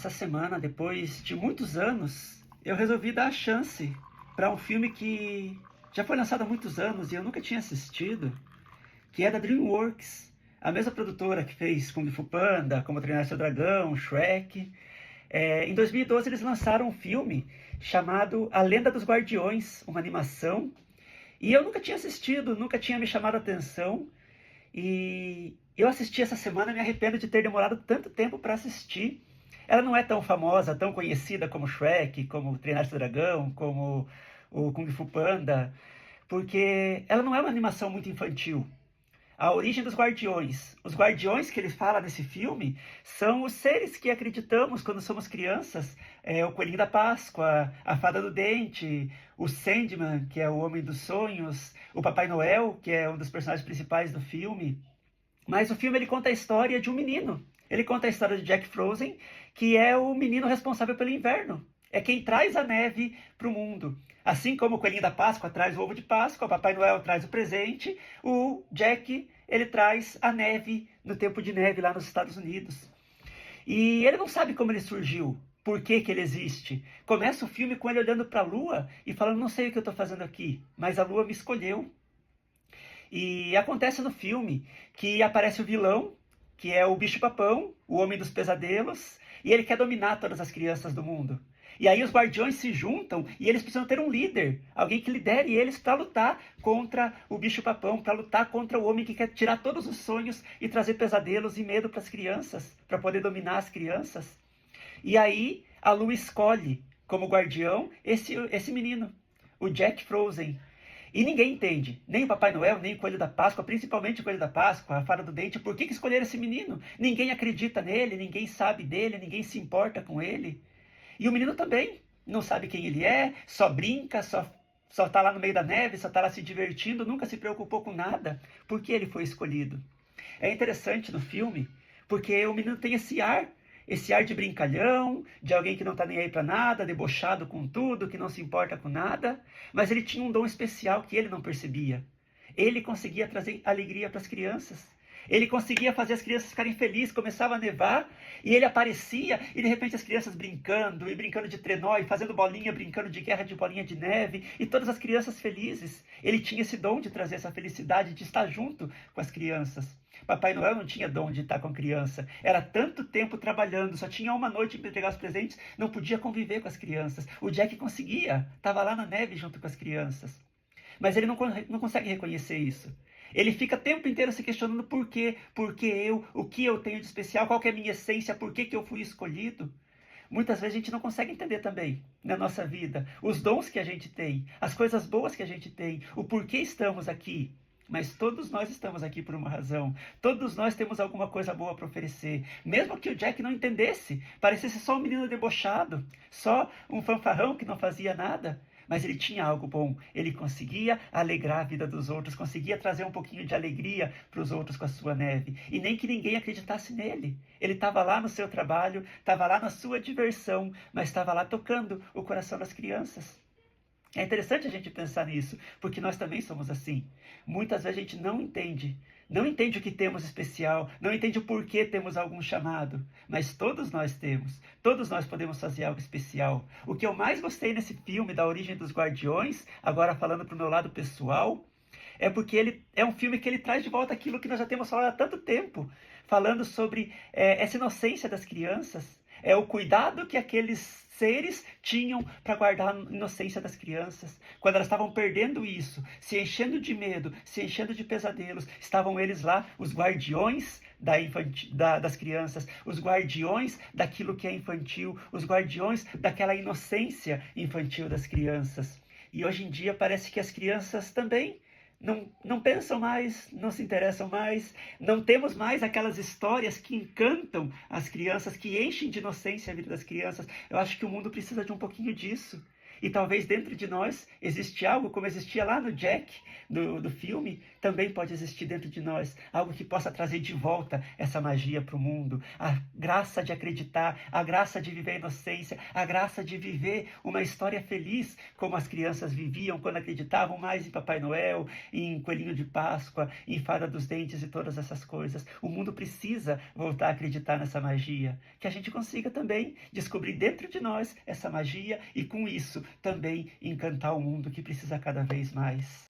Essa semana, depois de muitos anos, eu resolvi dar a chance para um filme que já foi lançado há muitos anos e eu nunca tinha assistido, que é da DreamWorks, a mesma produtora que fez Kung Fu Panda, Como Treinar Seu Dragão, Shrek. Em 2012 eles lançaram um filme chamado A Lenda dos Guardiões, uma animação, e eu nunca tinha assistido, nunca tinha me chamado a atenção, e eu assisti essa semana e me arrependo de ter demorado tanto tempo para assistir. Ela não é tão famosa, tão conhecida como Shrek, como Treinar Seu Dragão, como o Kung Fu Panda, porque ela não é uma animação muito infantil. A origem dos guardiões. Os guardiões que ele fala nesse filme são os seres que acreditamos quando somos crianças. O Coelhinho da Páscoa, a Fada do Dente, o Sandman, que é o Homem dos Sonhos, o Papai Noel, que é um dos personagens principais do filme. Mas o filme ele conta a história de um menino. Ele conta a história de Jack Frozen, que é o menino responsável pelo inverno. É quem traz a neve para o mundo. Assim como o Coelhinho da Páscoa traz o ovo de Páscoa, o Papai Noel traz o presente, o Jack ele traz a neve no tempo de neve lá nos Estados Unidos. E ele não sabe como ele surgiu, por que que ele existe. Começa o filme com ele olhando para a lua e falando, não sei o que eu estou fazendo aqui, mas a lua me escolheu. E acontece no filme que aparece o vilão, que é o bicho-papão, o homem dos pesadelos, e ele quer dominar todas as crianças do mundo. E aí os guardiões se juntam e eles precisam ter um líder, alguém que lidere eles para lutar contra o bicho-papão, para lutar contra o homem que quer tirar todos os sonhos e trazer pesadelos e medo para as crianças, para poder dominar as crianças. E aí a lua escolhe como guardião esse menino, o Jack Frozen. E ninguém entende, nem o Papai Noel, nem o Coelho da Páscoa, principalmente o Coelho da Páscoa, a Fada do Dente, por que escolheram esse menino? Ninguém acredita nele, ninguém sabe dele, ninguém se importa com ele. E o menino também não sabe quem ele é, só brinca, só tá lá no meio da neve, só tá lá se divertindo, nunca se preocupou com nada. Por que ele foi escolhido? É interessante no filme, porque o menino tem esse ar de brincalhão, de alguém que não tá nem aí para nada, debochado com tudo, que não se importa com nada, mas ele tinha um dom especial que ele não percebia. Ele conseguia trazer alegria para as crianças. Ele conseguia fazer as crianças ficarem felizes, começava a nevar, e ele aparecia, e de repente as crianças brincando, e brincando de trenó, e fazendo bolinha, brincando de guerra de bolinha de neve, e todas as crianças felizes. Ele tinha esse dom de trazer essa felicidade, de estar junto com as crianças. Papai Noel não tinha dom de estar com a criança, era tanto tempo trabalhando, só tinha uma noite para entregar os presentes, não podia conviver com as crianças. O Jack conseguia, estava lá na neve junto com as crianças. Mas ele não consegue reconhecer isso. Ele fica o tempo inteiro se questionando por quê, eu, o que eu tenho de especial, qual que é a minha essência, por que eu fui escolhido. Muitas vezes a gente não consegue entender também na nossa vida os dons que a gente tem, as coisas boas que a gente tem, o porquê estamos aqui. Mas todos nós estamos aqui por uma razão. Todos nós temos alguma coisa boa para oferecer. Mesmo que o Jack não entendesse, parecesse só um menino debochado, só um fanfarrão que não fazia nada. Mas ele tinha algo bom, ele conseguia alegrar a vida dos outros, conseguia trazer um pouquinho de alegria para os outros com a sua neve. E nem que ninguém acreditasse nele. Ele estava lá no seu trabalho, estava lá na sua diversão, mas estava lá tocando o coração das crianças. É interessante a gente pensar nisso, porque nós também somos assim. Muitas vezes a gente não entende o que temos especial, não entende o porquê temos algum chamado, mas todos nós temos, todos nós podemos fazer algo especial. O que eu mais gostei nesse filme da Origem dos Guardiões, agora falando para o meu lado pessoal, é porque ele é um filme que ele traz de volta aquilo que nós já temos falado há tanto tempo, falando sobre essa inocência das crianças, o cuidado que aqueles seres tinham para guardar a inocência das crianças. Quando elas estavam perdendo isso, se enchendo de medo, se enchendo de pesadelos, estavam eles lá, os guardiões das crianças, os guardiões daquilo que é infantil, os guardiões daquela inocência infantil das crianças. E hoje em dia parece que as crianças também não pensam mais, não se interessam mais, não temos mais aquelas histórias que encantam as crianças, que enchem de inocência a vida das crianças. Eu acho que o mundo precisa de um pouquinho disso. E talvez dentro de nós existe algo, como existia lá no Jack, do filme, também pode existir dentro de nós. Algo que possa trazer de volta essa magia para o mundo. A graça de acreditar, a graça de viver a inocência, a graça de viver uma história feliz, como as crianças viviam quando acreditavam mais em Papai Noel, em Coelhinho de Páscoa, em Fada dos Dentes e todas essas coisas. O mundo precisa voltar a acreditar nessa magia. Que a gente consiga também descobrir dentro de nós essa magia e com isso também encantar o mundo que precisa cada vez mais.